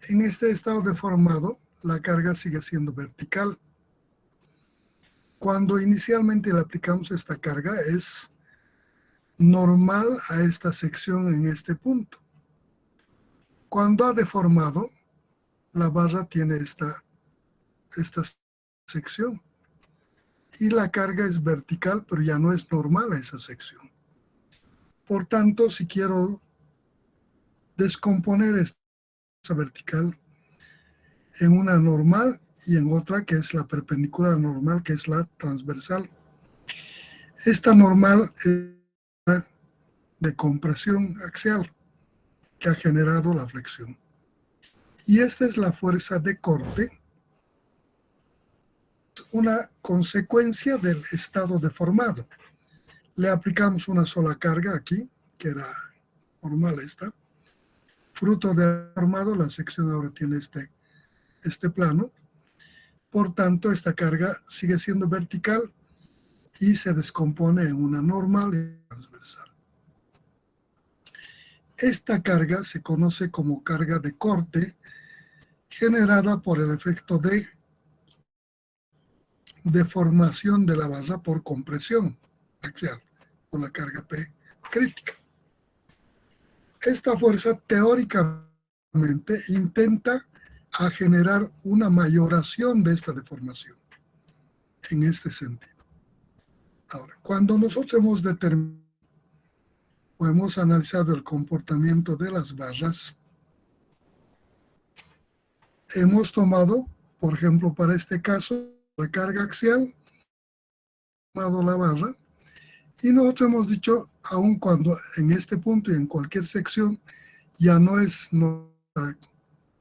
En este estado deformado, la carga sigue siendo vertical. Cuando inicialmente le aplicamos esta carga, es normal a esta sección en este punto. Cuando ha deformado, la barra tiene esta sección. Y la carga es vertical, pero ya no es normal a esa sección. Por tanto, si quiero descomponer esta vertical en una normal y en otra que es la perpendicular normal, que es la transversal. Esta normal es de compresión axial que ha generado la flexión. Y esta es la fuerza de corte, una consecuencia del estado deformado. Le aplicamos una sola carga aquí, que era normal esta. Fruto de deformado, la sección ahora tiene este plano. Por tanto, esta carga sigue siendo vertical y se descompone en una normal y transversal. Esta carga se conoce como carga de corte, generada por el efecto de deformación de la barra por compresión axial, por la carga P crítica. Esta fuerza teóricamente intenta a generar una mayoración de esta deformación en este sentido. Ahora, cuando nosotros hemos determinado o hemos analizado el comportamiento de las barras, hemos tomado, por ejemplo, para este caso, la carga axial, tomado la barra, y nosotros hemos dicho, aun cuando en este punto y en cualquier sección ya no es nuestra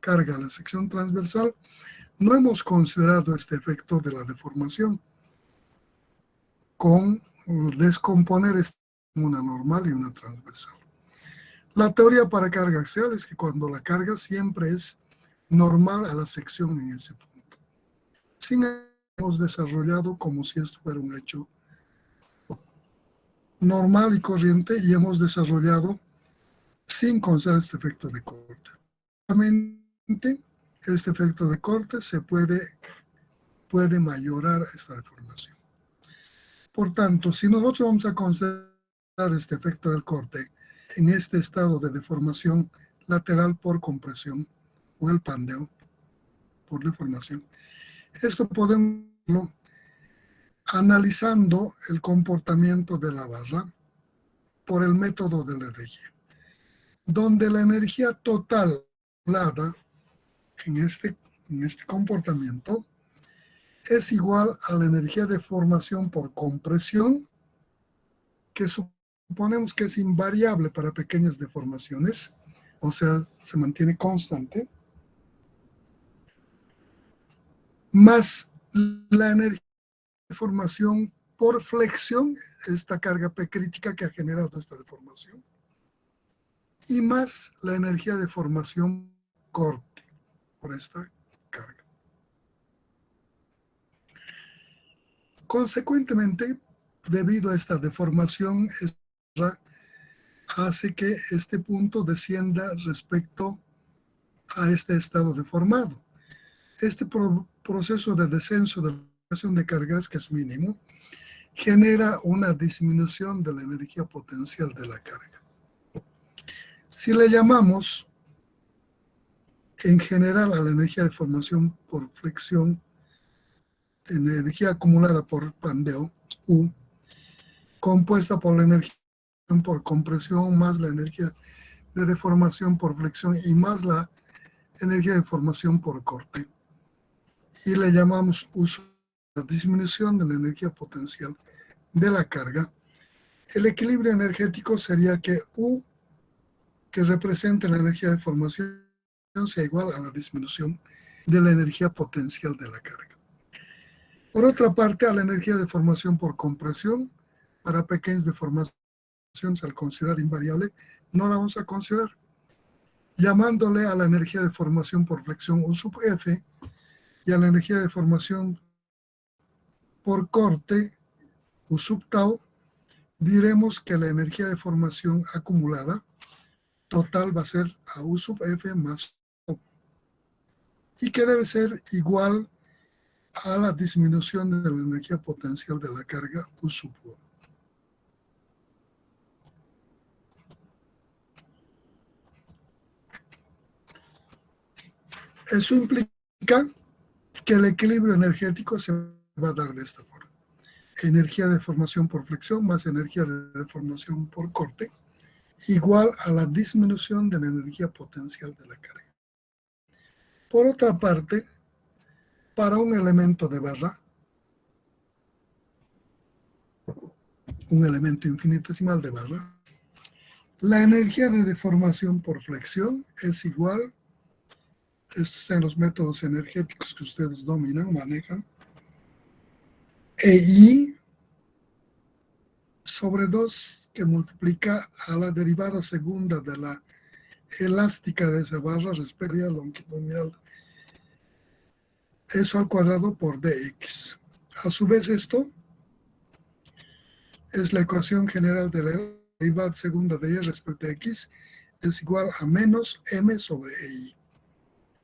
carga la sección transversal, no hemos considerado este efecto de la deformación con descomponer una normal y una transversal. La teoría para carga axial es que cuando la carga siempre es normal a la sección en ese punto. Sin embargo, hemos desarrollado como si esto fuera un hecho normal y corriente y hemos desarrollado sin considerar este efecto de corte. Obviamente, este efecto de corte se puede mayorar esta deformación. Por tanto, si nosotros vamos a considerar este efecto del corte en este estado de deformación lateral por compresión o el pandeo por deformación, esto podemos verlo analizando el comportamiento de la barra por el método de la energía, donde la energía total en este comportamiento es igual a la energía de formación por compresión, que suponemos que es invariable para pequeñas deformaciones, o sea, se mantiene constante, más la energía de formación por flexión, esta carga P crítica que ha generado esta deformación, y más la energía de formación corte por esta carga. Consecuentemente, debido a esta deformación, hace que este punto descienda respecto a este estado deformado. Este proceso de descenso de la relación de cargas, que es mínimo, genera una disminución de la energía potencial de la carga. Si le llamamos en general a la energía de formación por flexión, energía acumulada por pandeo, U, compuesta por la energía por compresión más la energía de deformación por flexión y más la energía de formación por corte. Y le llamamos uso de la disminución de la energía potencial de la carga. El equilibrio energético sería que U, que representa la energía de formación, sea igual a la disminución de la energía potencial de la carga. Por otra parte, a la energía de formación por compresión, para pequeñas deformaciones, al considerar invariable, no la vamos a considerar. Llamándole a la energía de formación por flexión U sub F y a la energía de formación por corte U sub tau, diremos que la energía de formación acumulada total va a ser a U sub F más O, y que debe ser igual a la disminución de la energía potencial de la carga U sub U. Eso implica que el equilibrio energético se va a dar de esta forma. Energía de deformación por flexión más energía de deformación por corte igual a la disminución de la energía potencial de la carga. Por otra parte, para un elemento de barra, un elemento infinitesimal de barra, la energía de deformación por flexión es igual, esto está en los métodos energéticos que ustedes dominan, manejan, EI sobre 2 que multiplica a la derivada segunda de la elástica de esa barra respecto a la longitudinal, eso al cuadrado por dx. A su vez esto es la ecuación general de la derivada segunda de y respecto a x, es igual a menos m sobre ei.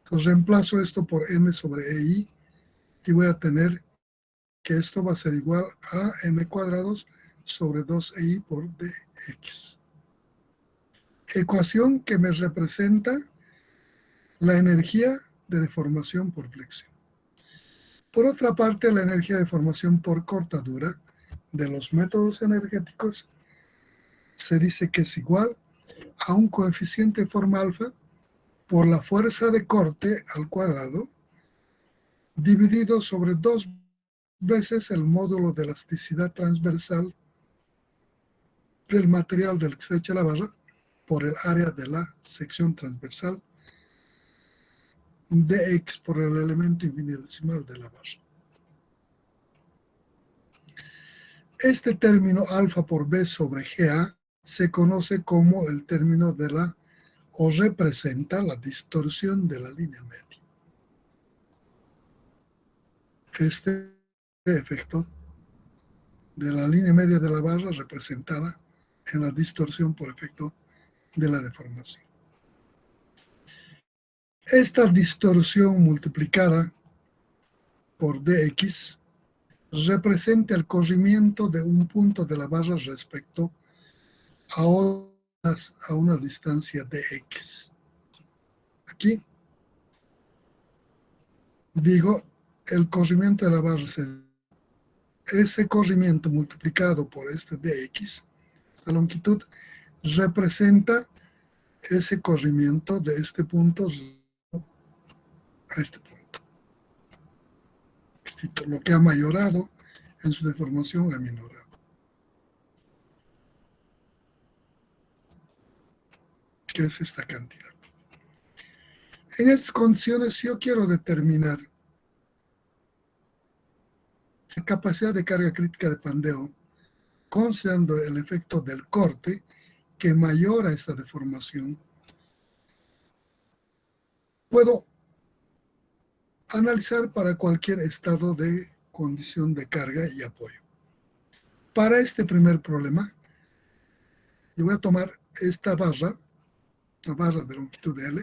Entonces reemplazo esto por m sobre ei y voy a tener que esto va a ser igual a m cuadrados sobre 2i por dx. Ecuación que me representa la energía de deformación por flexión. Por otra parte, la energía de deformación por cortadura de los métodos energéticos se dice que es igual a un coeficiente de forma alfa por la fuerza de corte al cuadrado dividido sobre 2 veces el módulo de elasticidad transversal del material del que se echa la barra por el área de la sección transversal dx por el elemento infinitesimal de la barra. Este término alfa por b sobre ga se conoce como el término de la, o representa la distorsión de la línea media. Este efecto de la línea media de la barra representada en la distorsión por efecto de la deformación. Esta distorsión multiplicada por dx representa el corrimiento de un punto de la barra respecto a una distancia dx. Aquí digo, el corrimiento de la barra, ese corrimiento multiplicado por este dx, esta longitud, representa ese corrimiento de este punto a este punto. Lo que ha mayorado en su deformación ha minorado. ¿Qué es esta cantidad? En estas condiciones yo quiero determinar la capacidad de carga crítica de pandeo considerando el efecto del corte que mayora esta deformación. Puedo analizar para cualquier estado de condición de carga y apoyo. Para este primer problema, yo voy a tomar esta barra, la barra de longitud L,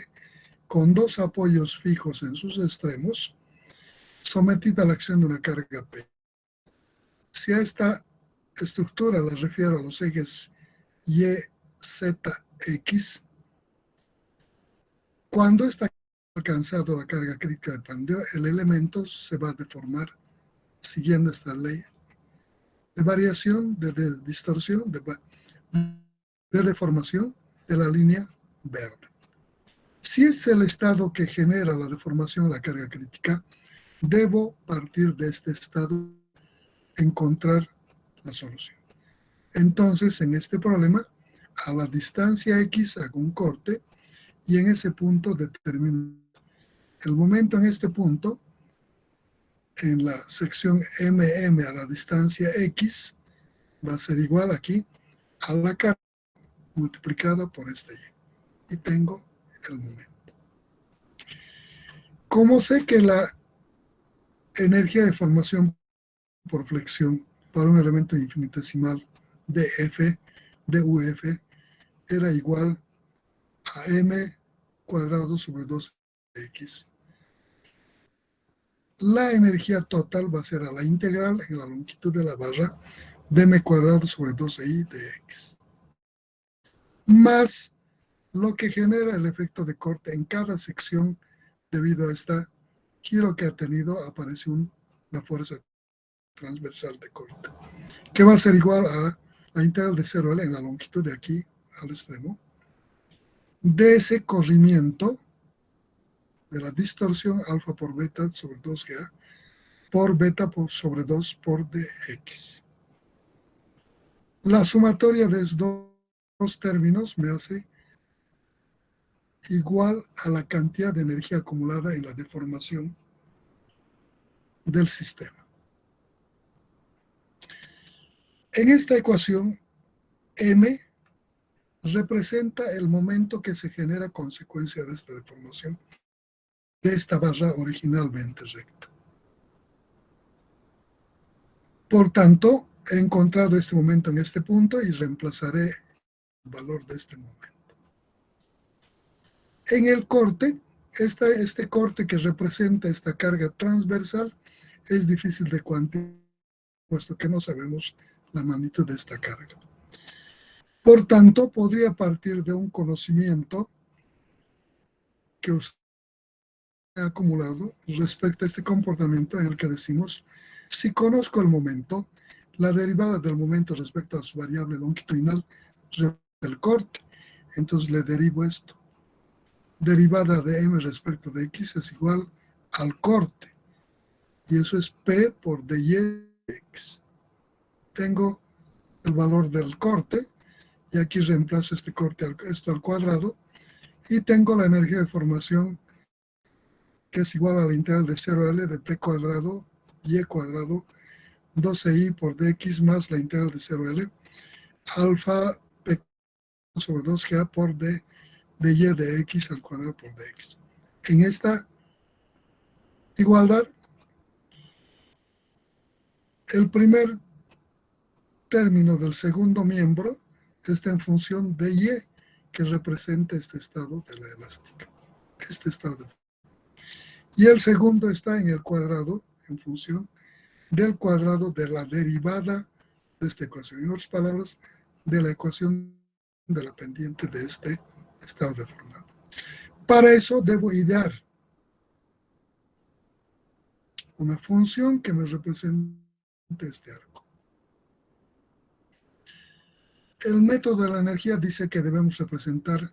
con 2 apoyos fijos en sus extremos, sometida a la acción de una carga P. Si a esta estructura la refiero a los ejes Y, Z, X, cuando está alcanzado la carga crítica de pandeo, el elemento se va a deformar siguiendo esta ley de variación, de distorsión, de deformación de la línea verde. Si es el estado que genera la deformación de la carga crítica, debo partir de este estado, encontrar la solución. Entonces, en este problema, a la distancia X hago un corte y en ese punto determino el momento en este punto, en la sección MM a la distancia X, va a ser igual aquí a la carga multiplicada por este Y. Y tengo el momento. Como sé que la energía de formación por flexión para un elemento infinitesimal de F, de UF, era igual a m cuadrado sobre 2x. La energía total va a ser a la integral en la longitud de la barra de m cuadrado sobre 12i de x, más lo que genera el efecto de corte en cada sección debido a esta giro que ha tenido, aparece una fuerza transversal de corte, que va a ser igual a la integral de 0L en la longitud de aquí al extremo, de ese corrimiento de la distorsión alfa por beta sobre 2Ga por beta sobre 2 por dx. La sumatoria de estos dos términos me hace igual a la cantidad de energía acumulada en la deformación del sistema. En esta ecuación, m representa el momento que se genera a consecuencia de esta deformación de esta barra originalmente recta. Por tanto, he encontrado este momento en este punto y reemplazaré el valor de este momento. En el corte, este corte que representa esta carga transversal es difícil de cuantificar, puesto que no sabemos la magnitud de esta carga. Por tanto, podría partir de un conocimiento que usted ha acumulado respecto a este comportamiento en el que decimos, si conozco el momento, la derivada del momento respecto a su variable longitudinal del corte, entonces le derivo esto. Derivada de m respecto de x es igual al corte, y eso es p por dy de x. Tengo el valor del corte, y aquí reemplazo este corte, esto al cuadrado, y tengo la energía de formación que es igual a la integral de 0L de p cuadrado y cuadrado 12i por dx más la integral de 0L alfa p sobre 2ga por d de y de x al cuadrado por dx. En esta igualdad, el primer término del segundo miembro está en función de y, que representa este estado de la elástica. Este estado. Y el segundo está en el cuadrado, en función del cuadrado de la derivada de esta ecuación. En otras palabras, de la ecuación de la pendiente de este estado deformado. Para eso debo idear una función que me represente este arco. El método de la energía dice que debemos representar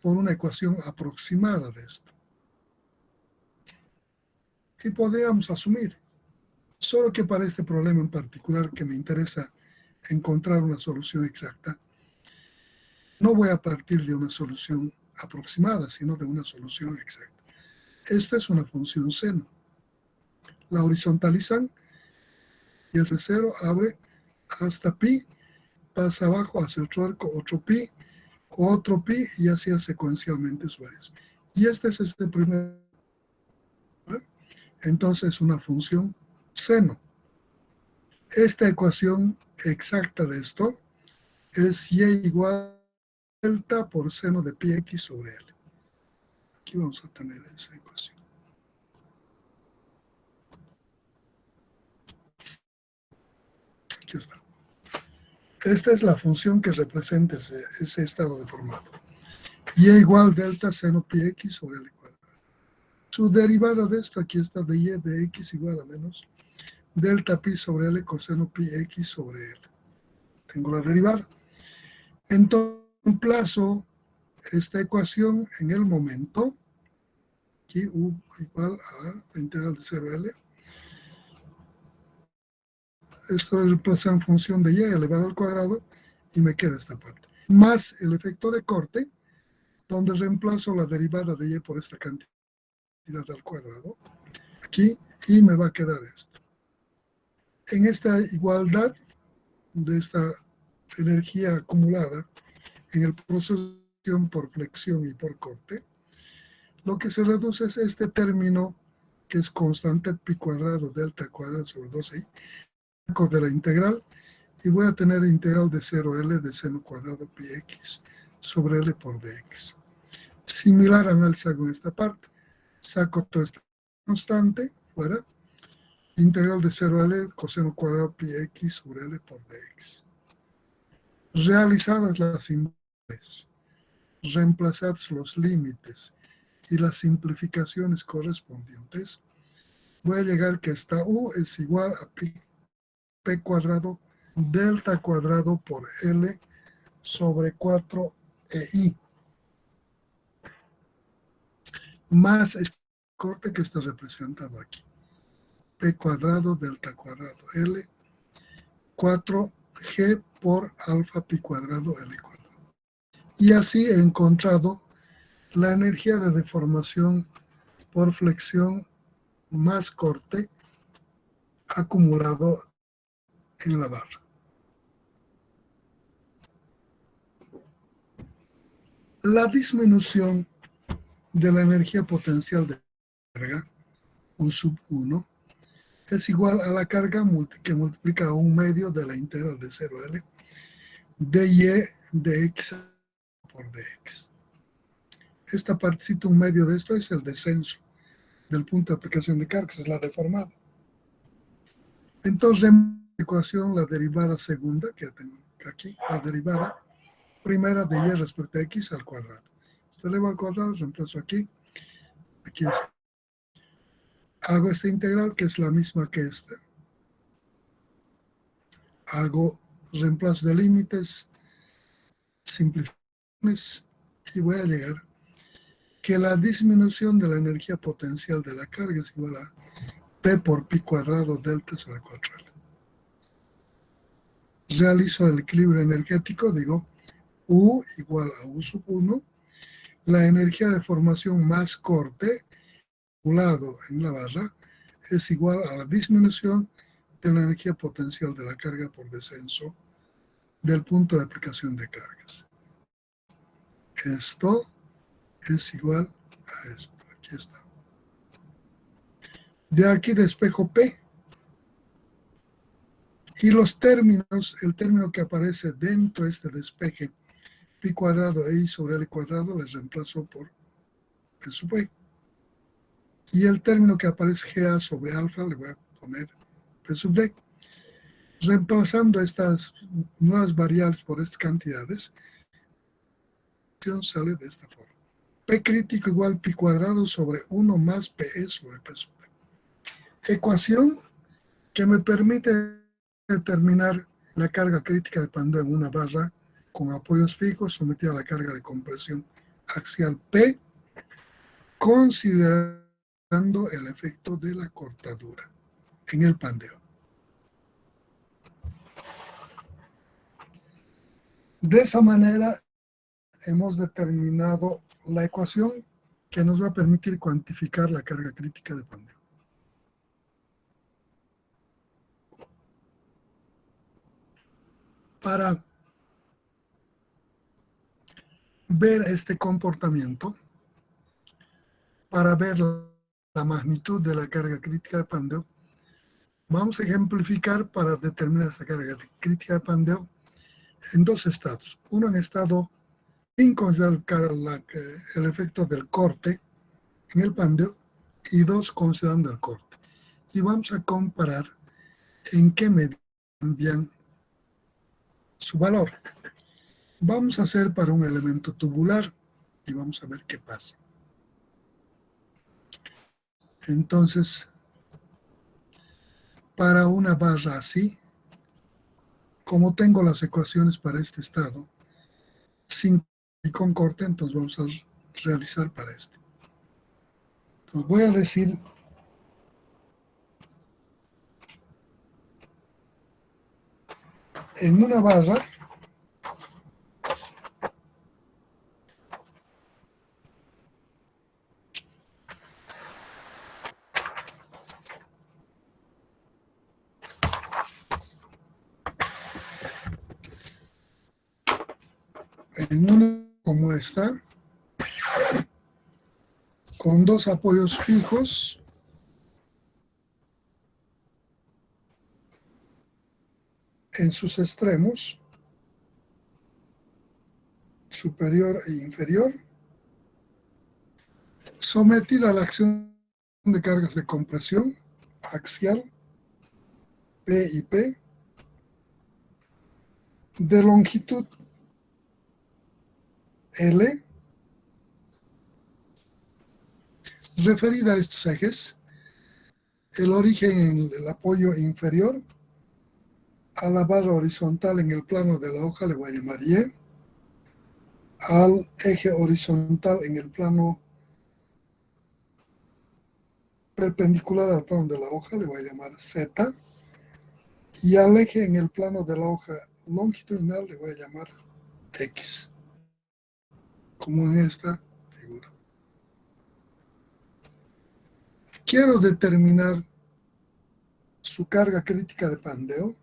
por una ecuación aproximada de esto. Y podríamos asumir, solo que para este problema en particular que me interesa encontrar una solución exacta, no voy a partir de una solución aproximada, sino de una solución exacta. Esta es una función seno. La horizontalizan y el cero abre hasta pi, pasa abajo hacia otro arco, otro pi, otro pi, y así secuencialmente varios. Y este es este primer. Entonces, una función seno. Esta ecuación exacta de esto es y igual a delta por seno de pi x sobre L. Aquí vamos a tener esa ecuación. Aquí está. Esta es la función que representa ese estado deformado. Y igual delta seno pi x sobre L cuadrado. Su derivada de esto, aquí está, de y de x igual a menos delta pi sobre L coseno pi x sobre L. Tengo la derivada. Entonces, reemplazo esta ecuación en el momento, aquí u igual a la integral de 0L. Esto es reemplazado en función de y elevado al cuadrado y me queda esta parte. Más el efecto de corte, donde reemplazo la derivada de y por esta cantidad al cuadrado, aquí, y me va a quedar esto. En esta igualdad de esta energía acumulada en el proceso por flexión y por corte, lo que se reduce es este término que es constante pi cuadrado delta cuadrado sobre 12i de la integral, y voy a tener integral de 0L de seno cuadrado pi x sobre L por dx. Similar análisis hago en esta parte. Saco toda esta constante fuera. Integral de 0 a L coseno cuadrado pi x sobre L por dx. Realizadas las integrales, reemplazados los límites y las simplificaciones correspondientes, voy a llegar que esta u es igual a p cuadrado delta cuadrado por L sobre 4 EI, más este corte que está representado aquí. P cuadrado delta cuadrado L 4G por alfa pi cuadrado L cuadrado. Y así he encontrado la energía de deformación por flexión más corte acumulado en la barra. La disminución de la energía potencial de carga, U sub 1, es igual a la carga que multiplica a 1/2 de la integral de 0 a L de y de x por dx. Esta partecita 1/2 de esto es el descenso del punto de aplicación de cargas, es la deformada. Entonces, en la ecuación, la derivada segunda, que tengo aquí, la derivada primera de y respecto a x al cuadrado. Esto elevo al cuadrado, reemplazo aquí está. Hago esta integral, que es la misma que esta. Hago reemplazo de límites, simplificaciones, y voy a llegar que la disminución de la energía potencial de la carga es igual a P por pi cuadrado delta sobre 4L. Realizo el equilibrio energético, digo U igual a U sub 1, la energía de formación más corte, calculado en la barra, es igual a la disminución de la energía potencial de la carga por descenso del punto de aplicación de cargas. Esto es igual a esto. Aquí está. De aquí despejo P. Y los términos, el término que aparece dentro de este despeje, pi cuadrado e i sobre L cuadrado, les reemplazo por P sub E. Y el término que aparece GA sobre alfa, le voy a poner P sub D. Reemplazando estas nuevas variables por estas cantidades, la ecuación sale de esta forma. P crítico igual pi cuadrado sobre 1 más PE sobre P sub D. Ecuación que me permite determinar la carga crítica de pandeo en una barra con apoyos fijos sometida a la carga de compresión axial P, considerando el efecto de la cortadura en el pandeo. De esa manera hemos determinado la ecuación que nos va a permitir cuantificar la carga crítica de pandeo. Para ver este comportamiento, para ver la magnitud de la carga crítica de pandeo, vamos a ejemplificar para determinar esta carga crítica de pandeo en dos estados. Uno en estado sin considerar el efecto del corte en el pandeo y dos considerando el corte. Y vamos a comparar en qué medida cambian su valor. Vamos a hacer para un elemento tubular y vamos a ver qué pasa. Entonces, para una barra así, como tengo las ecuaciones para este estado, sin y con corte, entonces vamos a realizar para este. Entonces voy a decir en una barra como esta, con dos apoyos fijos, en sus extremos, superior e inferior, sometida a la acción de cargas de compresión axial, P y P, de longitud L, referida a estos ejes, el origen en el apoyo inferior, a la barra horizontal en el plano de la hoja le voy a llamar Y, al eje horizontal en el plano perpendicular al plano de la hoja le voy a llamar Z, y al eje en el plano de la hoja longitudinal le voy a llamar X, como en esta figura. Quiero determinar su carga crítica de pandeo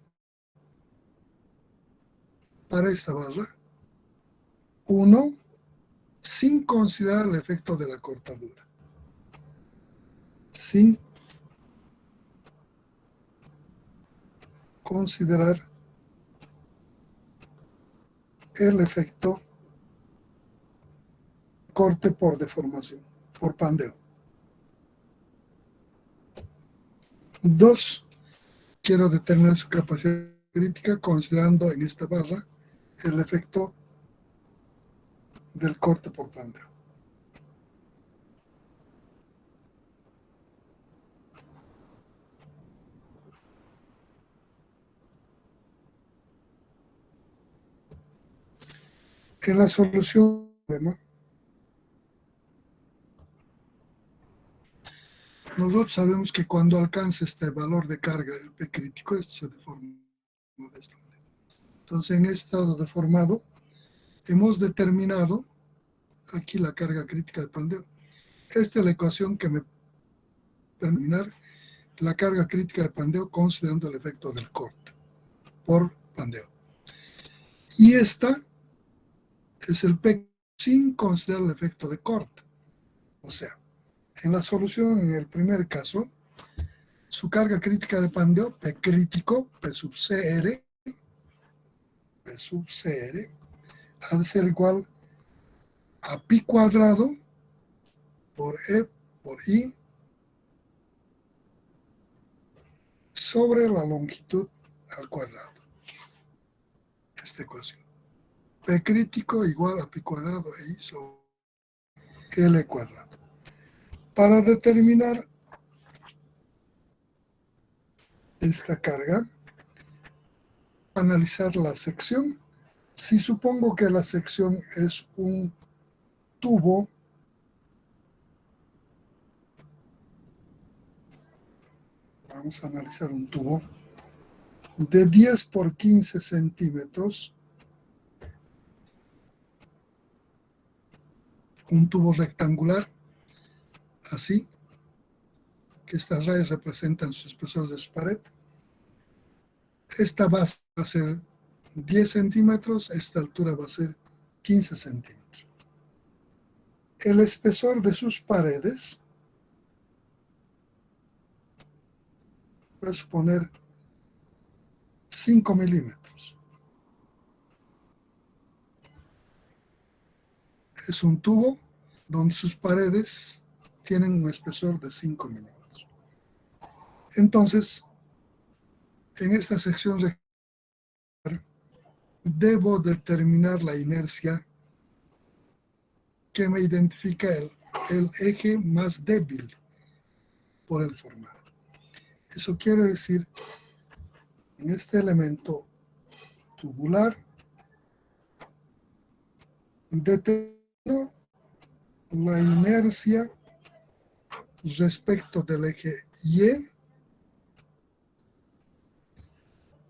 para esta barra. 1, sin considerar el efecto de la cortadura. Sin considerar el efecto corte por deformación, por pandeo. 2, quiero determinar su capacidad crítica considerando en esta barra el efecto del corte por pandeo. En la solución del problema, nosotros sabemos que cuando alcanza este valor de carga, el P crítico, esto se deforma de esta manera. Entonces, en estado deformado, hemos determinado aquí la carga crítica de pandeo. Esta es la ecuación que me permite determinar la carga crítica de pandeo considerando el efecto del corte por pandeo. Y esta es el P sin considerar el efecto de corte. O sea, en la solución, en el primer caso, su carga crítica de pandeo, P crítico, P sub CR, ha de ser igual a pi cuadrado por E por I sobre la longitud al cuadrado. Esta ecuación. P crítico igual a pi cuadrado e I sobre L cuadrado. Para determinar esta carga, analizar la sección. Si supongo que la sección es un tubo, vamos a analizar un tubo de 10 por 15 centímetros, un tubo rectangular, así, que estas rayas representan su espesor de su pared. Esta base va a ser 10 centímetros, esta altura va a ser 15 centímetros. El espesor de sus paredes va a suponer 5 milímetros. Es un tubo donde sus paredes tienen un espesor de 5 milímetros. Entonces, en esta sección debo determinar la inercia que me identifica el eje más débil por el formar. Eso quiere decir, en este elemento tubular, determino la inercia respecto del eje Y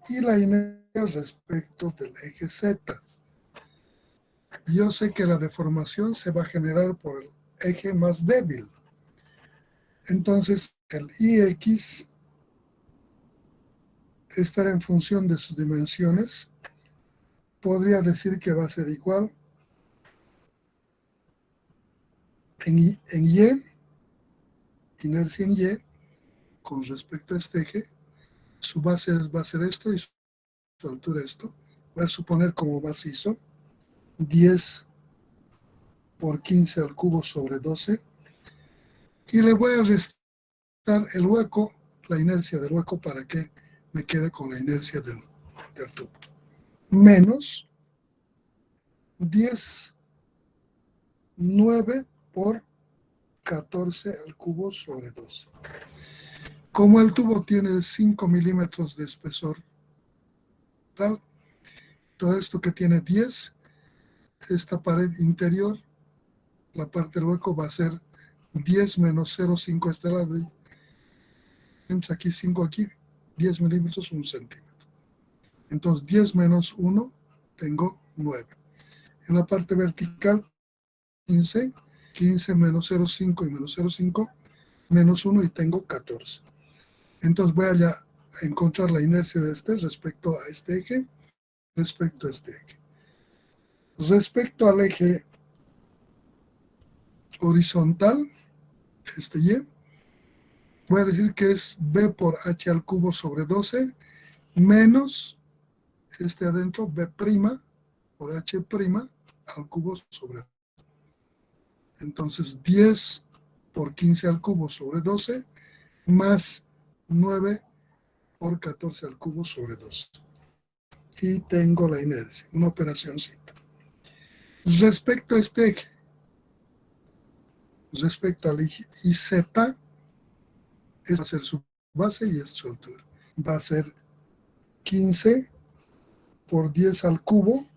y la inercia respecto del eje Z. Yo sé que la deformación se va a generar por el eje más débil. Entonces, el IX estará en función de sus dimensiones. Podría decir que va a ser igual en Y, inercia en Y, con respecto a este eje. Su base va a ser esto y su altura esto. Voy a suponer como macizo 10 por 15 al cubo sobre 12. y le voy a restar el hueco, la inercia del hueco, para que me quede con la inercia del tubo. Menos 10, 9 por 14 al cubo sobre 12. Como el tubo tiene 5 milímetros de espesor, todo esto que tiene 10, esta pared interior, la parte del hueco va a ser 10 menos 0,5 a este lado. Tenemos aquí 5 aquí, 10 milímetros, 1 centímetro. Entonces 10 menos 1, tengo 9. En la parte vertical, 15, 15 menos 0,5 y menos 0,5, menos 1 y tengo 14. Entonces voy a encontrar la inercia de este respecto a este eje, respecto a este eje. Respecto al eje horizontal, este Y, voy a decir que es B por H al cubo sobre 12 menos este adentro B' por H' al cubo sobre 12. Entonces 10 por 15 al cubo sobre 12 más 9 por 14 al cubo sobre 12. Y tengo la inercia, una operacióncita. Respecto a este eje, respecto al eje IZ, esta va a ser su base y esta es su altura. Va a ser 15 por 10 al cubo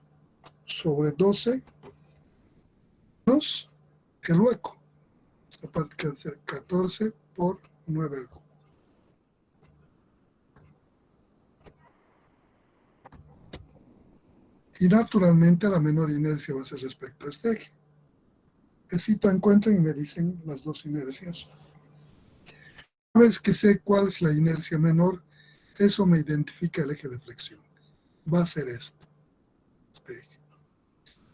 sobre 12 menos el hueco. Esta parte que va a ser 14 por 9 al cubo. Y naturalmente la menor inercia va a ser respecto a este eje. Necesito encuentren y me dicen las dos inercias. Una vez que sé cuál es la inercia menor, eso me identifica el eje de flexión. Va a ser este eje.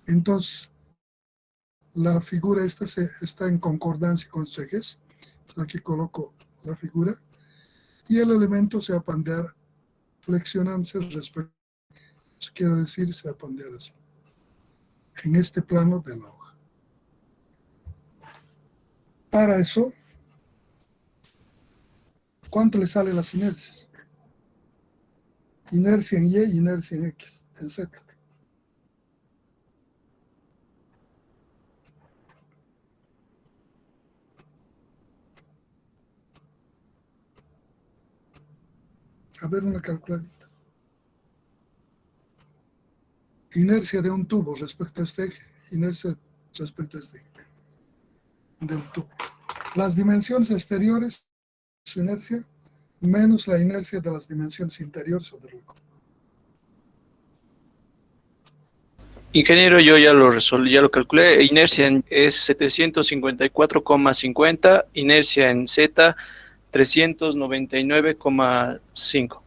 Entonces, la figura esta está en concordancia con estos ejes. Entonces, aquí coloco la figura y el elemento se va a pandear flexionándose respecto. Eso quiere decir, se va a pandear así, en este plano de la hoja. Para eso, ¿cuánto le sale las inercias? Inercia en Y, inercia en X, en Z. A ver una calculadita. Inercia de un tubo respecto a este eje, inercia respecto a este eje del tubo. Las dimensiones exteriores, su inercia, menos la inercia de las dimensiones interiores o del hueco. Ingeniero, yo ya lo resolví, ya lo calculé. Inercia es 754,50, inercia en Z 399,5.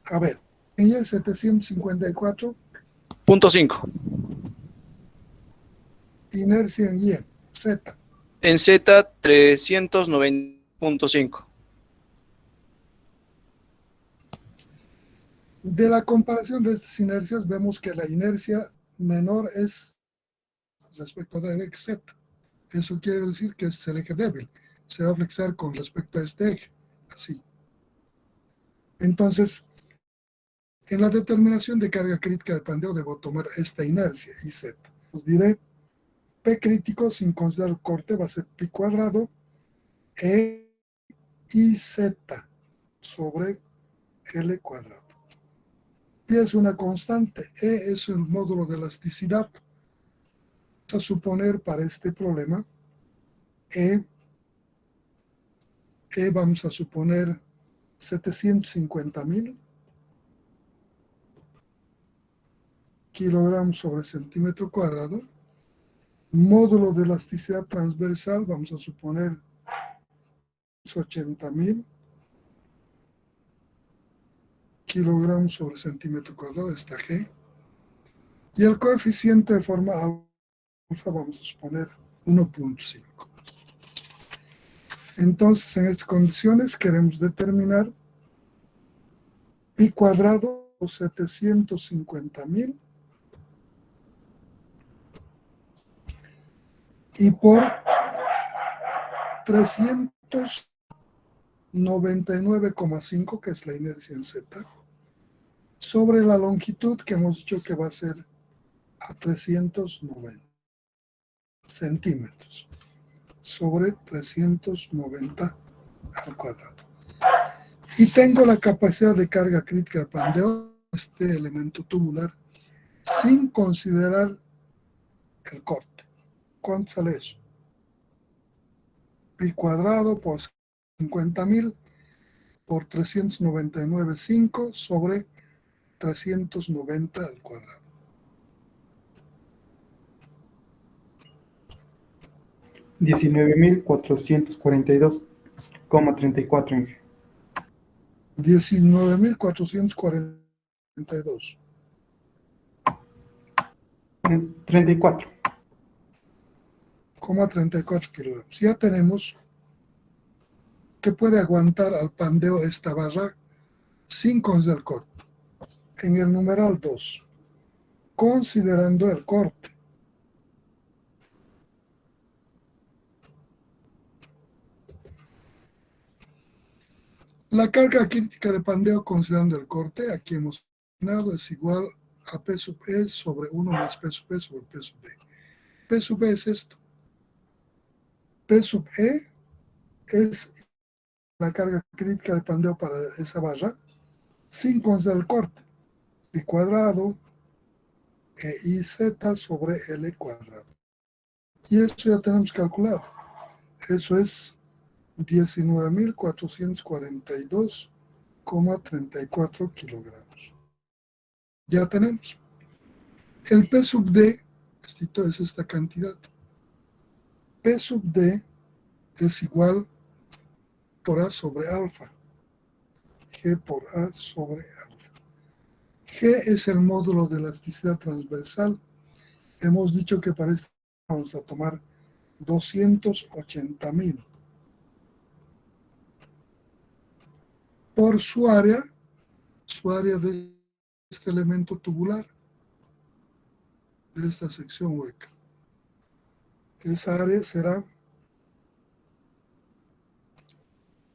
A ver, en Y es 754, .5. inercia en Y, Z. En Z 390,5. De la comparación de estas inercias, vemos que la inercia menor es respecto del eje Z. Eso quiere decir que es el eje débil. Se va a flexar con respecto a este eje, así. Entonces, en la determinación de carga crítica de pandeo debo tomar esta inercia, IZ. Os diré, P crítico, sin considerar el corte, va a ser pi cuadrado E IZ sobre L cuadrado. Pi es una constante, E es el módulo de elasticidad. Vamos a suponer para este problema, vamos a suponer 750.000 kilogramos sobre centímetro cuadrado. Módulo de elasticidad transversal, vamos a suponer 80.000 kilogramos sobre centímetro cuadrado, esta G. Y el coeficiente de forma alfa, vamos a suponer 1.5. Entonces, en estas condiciones queremos determinar pi cuadrado 750.000 y por 399,5, que es la inercia en Z, sobre la longitud que hemos dicho que va a ser a 390 centímetros, sobre 390 al cuadrado. Y tengo la capacidad de carga crítica de Pandeo, este elemento tubular, sin considerar el corte. ¿Cuánto sale eso? Pi cuadrado por 50.000 por 399,5 sobre 390 al cuadrado. 19.442,34 Inge. 19.442. 34. 34 kilogramos. Ya tenemos que puede aguantar al Pandeo esta barra sin considerar el corte. En el numeral 2, considerando el corte, la carga crítica de Pandeo considerando el corte, aquí hemos mencionado, es igual a P sub E sobre 1 más P sub E sobre P sub D. P sub E es esto. P sub E es la carga crítica de Pandeo para esa barra sin considerar el corte. Pi cuadrado e IZ sobre L cuadrado. Y eso ya tenemos calculado. Eso es 19.442,34 kilogramos. Ya tenemos. El P sub D, esto es esta cantidad. P sub D es igual por A sobre alfa. G por A sobre alfa. G es el módulo de elasticidad transversal. Hemos dicho que para esto vamos a tomar 280.000 por su área de este elemento tubular, de esta sección hueca. Esa área será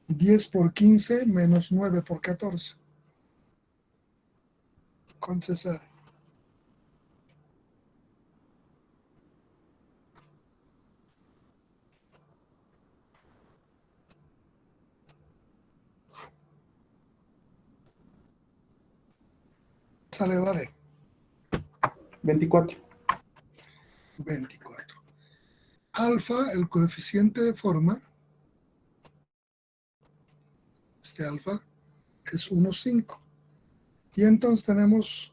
10 por 15 menos 9 por 14. ¿Cuánto es esa área? Sale el área. 24. 24. Alfa, el coeficiente de forma, este alfa, es 1,5. Y entonces tenemos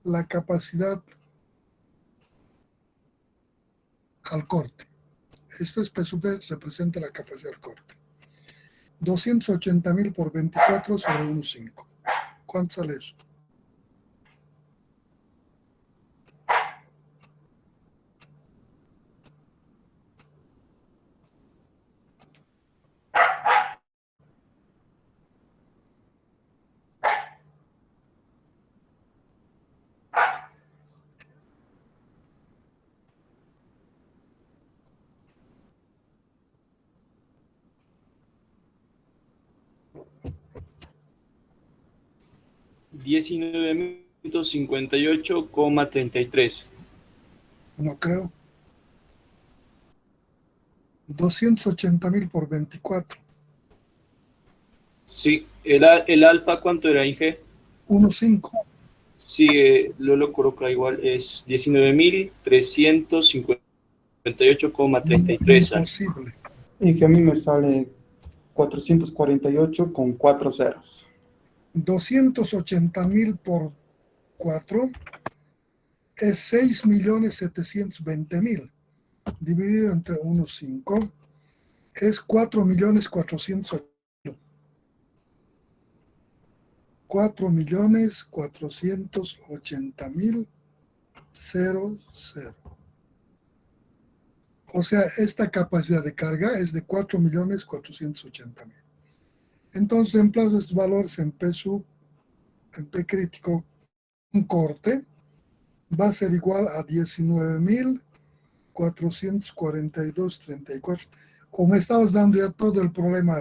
la capacidad al corte. Esto es P sub D, representa la capacidad al corte. 280.000 por 24 sobre 1,5. ¿Cuánto sale eso? $19.158,33. No creo. 280.000 por 24. Sí, el alfa, ¿cuánto era, Inge? 1,5. Sí, lo coloca igual, es 19.358,33. Imposible. Y que a mí me sale 448 con 4 ceros. 280.000 por 4 es 6.720.000. Dividido entre 1,5 es 4.480.000. 4.480.000. 0. O sea, esta capacidad de carga es de 4.480.000. Entonces, emplazo estos valores en P crítico, un corte va a ser igual a 19.442,34. o me estabas dando ya todo el problema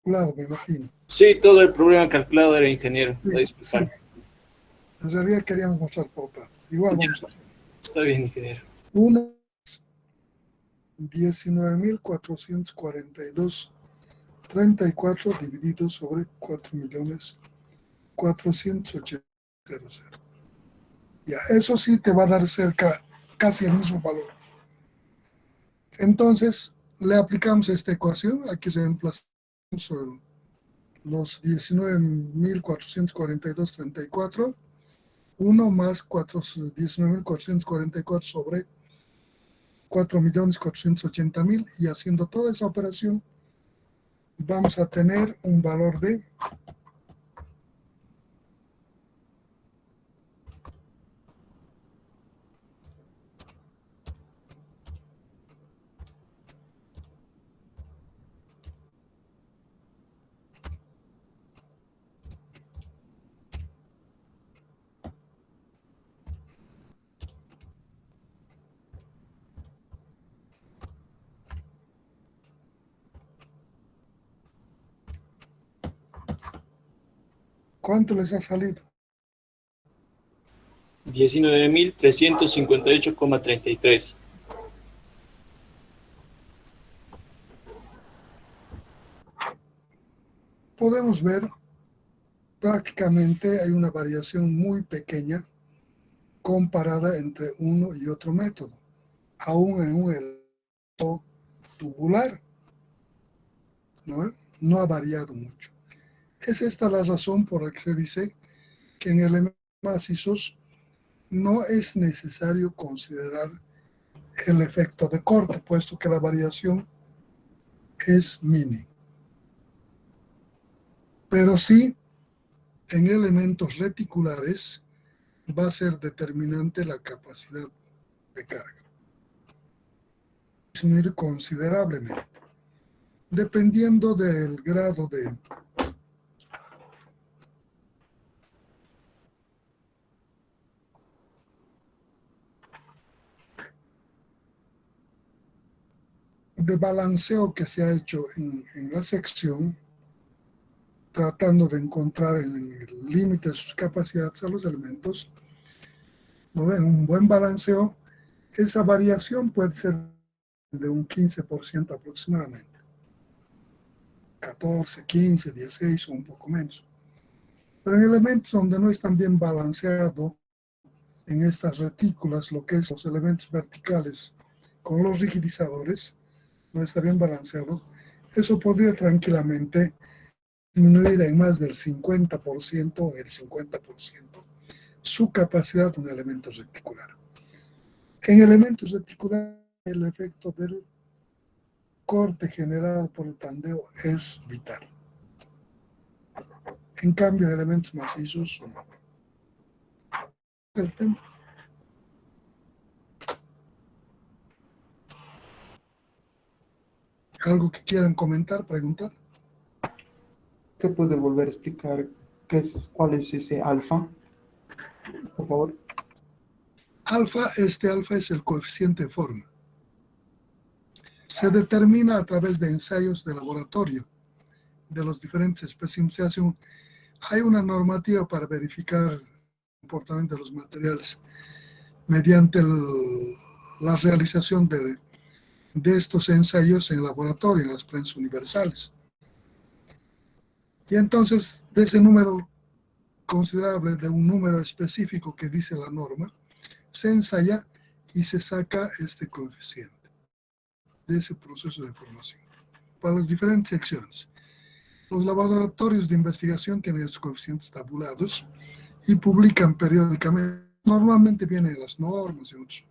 calculado, me imagino. Sí, todo el problema calculado era, ingeniero. Sí, A sí. disculpar. En realidad queríamos mostrar por partes. Igual Ya, vamos a hacer. está bien, ingeniero. 1, 19.442.34 dividido sobre 4.480.000. Ya, eso sí te va a dar cerca, casi el mismo valor. Entonces, le aplicamos esta ecuación. Aquí reemplazamos los 19.442.34, 1 más 19.444 sobre 4.480.000, y haciendo toda esa operación vamos a tener un valor de '¿Cuánto les ha salido? 19.358,33. Podemos ver prácticamente hay una variación muy pequeña comparada entre uno y otro método, aún en un elemento tubular, ¿no? No ha variado mucho. Es esta la razón por la que se dice que en elementos macizos no es necesario considerar el efecto de corte, puesto que la variación es mínima. Pero sí, en elementos reticulares va a ser determinante la capacidad de carga. Disminuir considerablemente, dependiendo del grado de balanceo que se ha hecho en la sección, tratando de encontrar en el límite de sus capacidades a los elementos, ¿no ven? Un buen balanceo, esa variación puede ser de un 15% aproximadamente, 14, 15, 16 o un poco menos. Pero en elementos donde no es tan bien balanceado, en estas retículas, lo que es los elementos verticales con los rigidizadores, no está bien balanceado, eso podría tranquilamente disminuir en más del 50% o el 50% su capacidad de un elemento reticular. En elementos reticulares, el efecto del corte generado por el pandeo es vital. En cambio, en elementos macizos, no. El tema. ¿Algo que quieran comentar, preguntar? ¿Qué puede volver a explicar cuál es ese alfa? Por favor. Este alfa es el coeficiente de forma. Se determina a través de ensayos de laboratorio de los diferentes especímenes. Hay una normativa para verificar el comportamiento de los materiales mediante la realización de estos ensayos en laboratorio, en las pruebas universales. Y entonces, de ese número considerable, de un número específico que dice la norma, se ensaya y se saca este coeficiente de ese proceso de formación para las diferentes secciones. Los laboratorios de investigación tienen estos coeficientes tabulados y publican periódicamente. Normalmente vienen las normas y otros.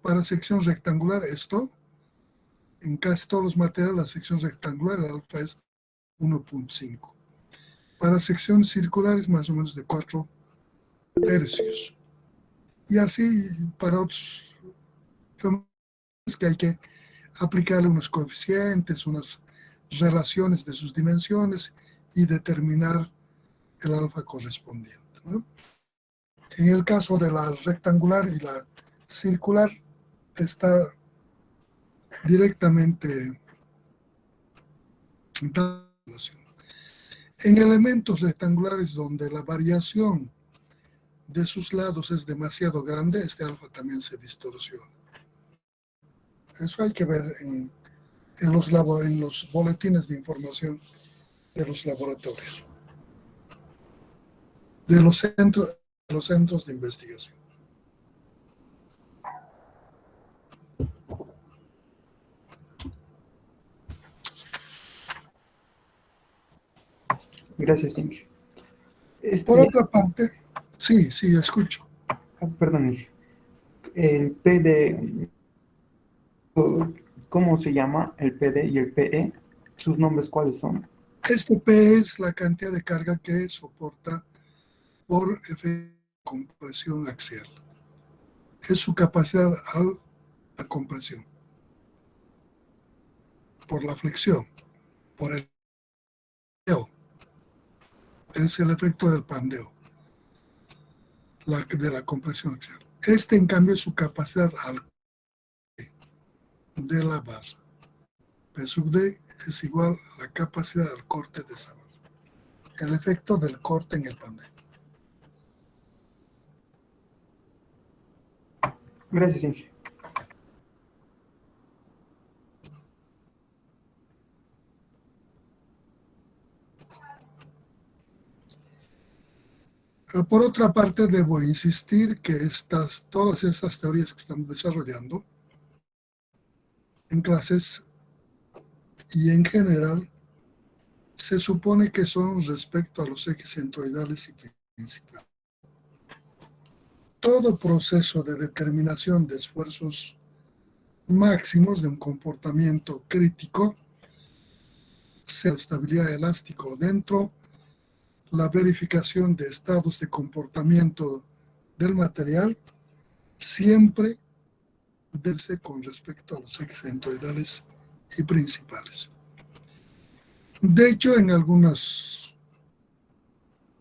Para sección rectangular, en casi todos los materiales, la sección rectangular, el alfa es 1.5. Para secciones circulares, más o menos de 4 tercios. Y así para otros que hay que aplicarle unos coeficientes, unas relaciones de sus dimensiones y determinar el alfa correspondiente, ¿no? En el caso de la rectangular y la circular, está directamente en elementos rectangulares donde la variación de sus lados es demasiado grande, este alfa también se distorsiona. Eso hay que ver en los boletines de información de los laboratorios, de los centros de investigación. Gracias, Inge. Por otra parte, sí, escucho. Perdón, Inge. El PD, ¿cómo se llama? El PD y el PE, ¿sus nombres cuáles son? Este P es la cantidad de carga que soporta por efecto de compresión axial. Es su capacidad a la compresión, por la flexión, por el pandeo. Es el efecto del pandeo, de la compresión axial. Este, en cambio, es su capacidad al de la barra. P sub D es igual a la capacidad al corte de esa barra. El efecto del corte en el pandeo. Gracias, Inge. Por otra parte, debo insistir que todas estas teorías que estamos desarrollando en clases y en general se supone que son respecto a los ejes centroidales y principales. Todo proceso de determinación de esfuerzos máximos de un comportamiento crítico, sea estabilidad elástico dentro, la verificación de estados de comportamiento del material, siempre verse con respecto a los ejes centroidales y principales. De hecho, en algunos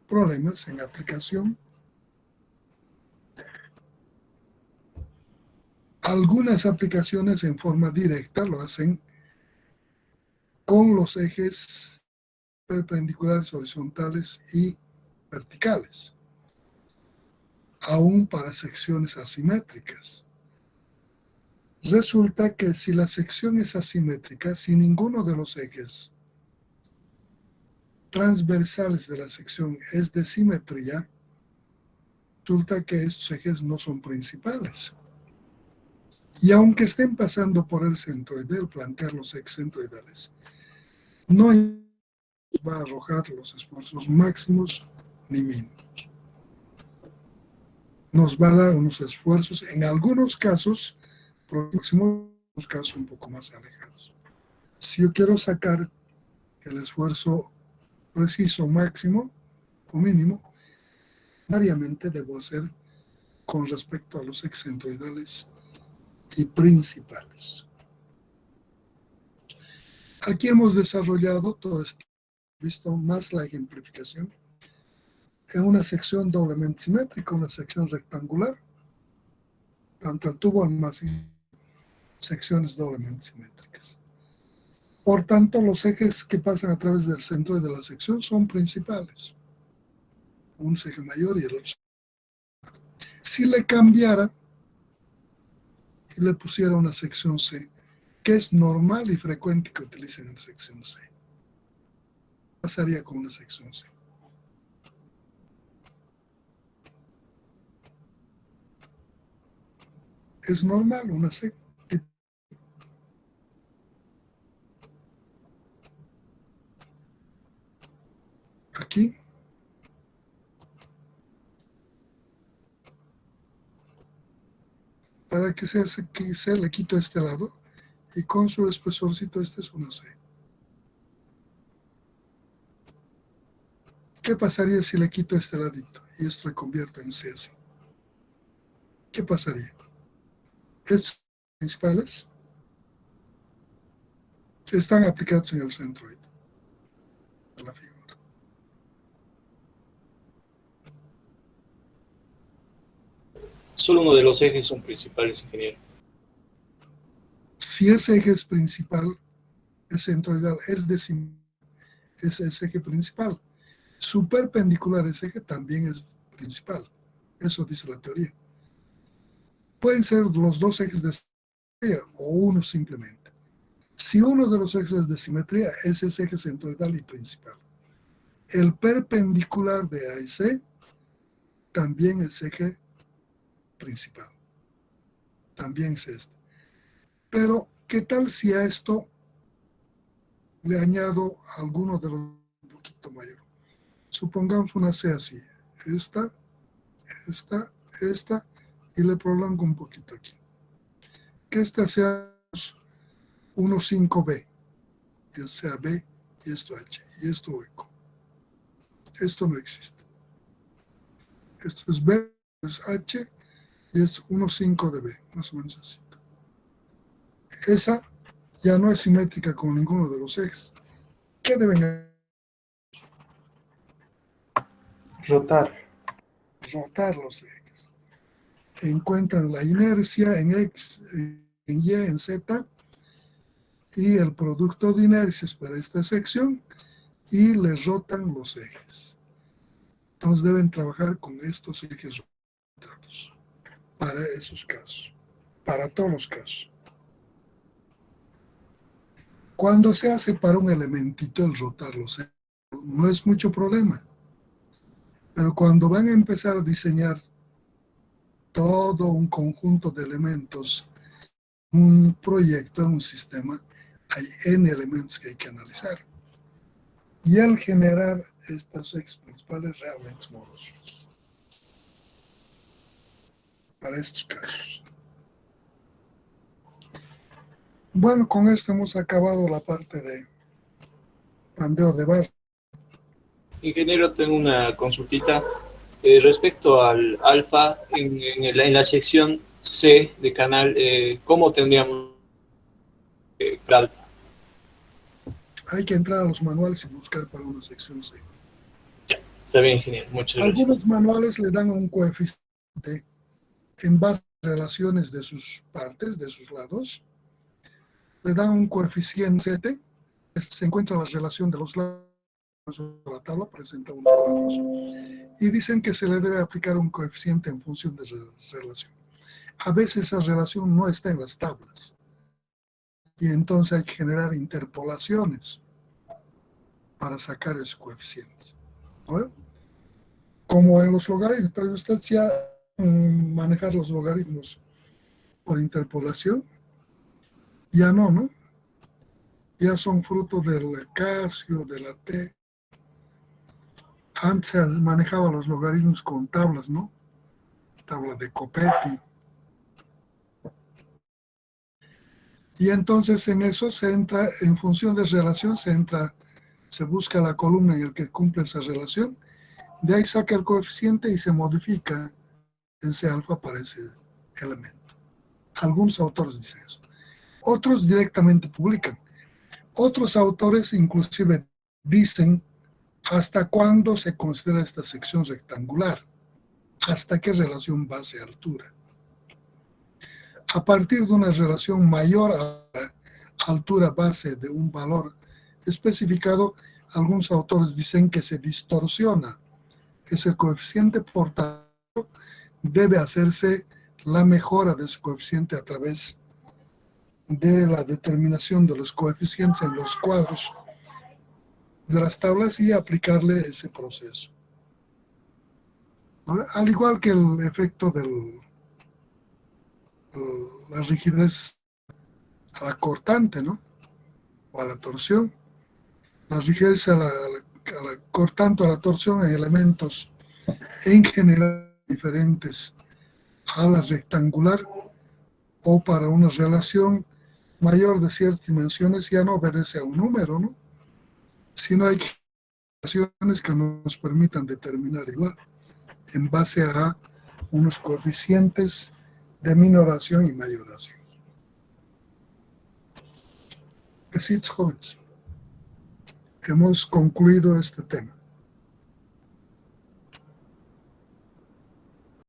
problemas en aplicación, algunas aplicaciones en forma directa lo hacen con los ejes perpendiculares, horizontales y verticales, aún para secciones asimétricas. Resulta que si la sección es asimétrica, si ninguno de los ejes transversales de la sección es de simetría, resulta que estos ejes no son principales. Y aunque estén pasando por el centroide, al plantear los ejes centroidales, no va a arrojar los esfuerzos máximos ni mínimos. Nos va a dar unos esfuerzos, en algunos casos, próximos, en otros casos un poco más alejados. Si yo quiero sacar el esfuerzo preciso máximo o mínimo, necesariamente debo hacer con respecto a los ejes centroidales y principales. Aquí hemos desarrollado todo esto, visto más la ejemplificación en una sección doblemente simétrica, una sección rectangular, tanto el tubo almacén, secciones doblemente simétricas. Por tanto, los ejes que pasan a través del centro de la sección son principales. Un eje mayor y el otro. Si le cambiara y le pusiera una sección C, que es normal y frecuente que utilicen la sección C, ¿qué pasaría con una sección C? Es normal una C. Aquí para que se le quito este lado y con su espesorcito este es una C. ¿Qué pasaría si le quito este ladito y esto le convierto en C así? ¿Qué pasaría? Estos principales están aplicados en el centroide de la figura. Solo uno de los ejes son principales, ingeniero. Si ese eje es principal, ese centroidal es ese eje principal. Su perpendicular a ese eje también es principal. Eso dice la teoría. Pueden ser los dos ejes de simetría o uno simplemente. Si uno de los ejes de simetría es ese eje centroidal y principal, el perpendicular de A y C también es eje principal. También es este. Pero, ¿qué tal si a esto le añado alguno de los un poquito mayor? Supongamos una C así. Esta, y le prolongo un poquito aquí. Que esta sea 1,5B. Y esto sea B, y esto H, y esto hueco. Esto no existe. Esto es B, es H, y es 1,5 de B, más o menos así. Esa ya no es simétrica con ninguno de los ejes. ¿Qué deben hacer? Rotar los ejes. Encuentran la inercia en X, en Y, en Z, y el producto de inercias para esta sección, y le rotan los ejes. Entonces deben trabajar con estos ejes rotados para esos casos, para todos los casos. Cuando se hace para un elementito el rotar los ejes, no es mucho problema. Pero cuando van a empezar a diseñar todo un conjunto de elementos, un proyecto, un sistema, hay N elementos que hay que analizar. Y al generar estos ejes principales realmente es moroso para estos casos. Bueno, con esto hemos acabado la parte de pandeo de barra. Ingeniero, tengo una consultita respecto al alfa en la sección C de canal. ¿Cómo tendríamos el alfa? Hay que entrar a los manuales y buscar para una sección C. Ya, está bien, ingeniero. Muchas gracias. Algunos manuales le dan un coeficiente en base a relaciones de sus partes, de sus lados. Le dan un coeficiente, se encuentra la relación de los lados, la tabla presenta unos cuadros, y dicen que se le debe aplicar un coeficiente en función de esa relación. A veces esa relación no está en las tablas, y entonces hay que generar interpolaciones para sacar esos coeficientes. ¿No? Como en los logaritmos, pero usted ya manejar los logaritmos por interpolación, ya no, ya son fruto del Casio, de la T. Antes se manejaba los logaritmos con tablas, ¿no? Tabla de Copetti. Y entonces en eso se entra, en función de relación, se busca la columna en el que cumple esa relación, de ahí saca el coeficiente y se modifica ese alfa para ese elemento. Algunos autores dicen eso. Otros directamente publican. Otros autores inclusive dicen hasta cuándo se considera esta sección rectangular, hasta qué relación base-altura. A partir de una relación mayor a la altura base de un valor especificado, algunos autores dicen que se distorsiona ese coeficiente, por tanto, debe hacerse la mejora de ese coeficiente a través de la determinación de los coeficientes en los cuadros de las tablas y aplicarle ese proceso. ¿No? Al igual que el efecto de la rigidez a la cortante, ¿no? O a la torsión. La rigidez a la cortante o a la torsión en elementos en general diferentes a la rectangular o para una relación mayor de ciertas dimensiones ya no obedece a un número, ¿no? Sino hay relaciones que nos permitan determinar igual en base a unos coeficientes de minoración y mayoración. Besitos, jóvenes. Hemos concluido este tema.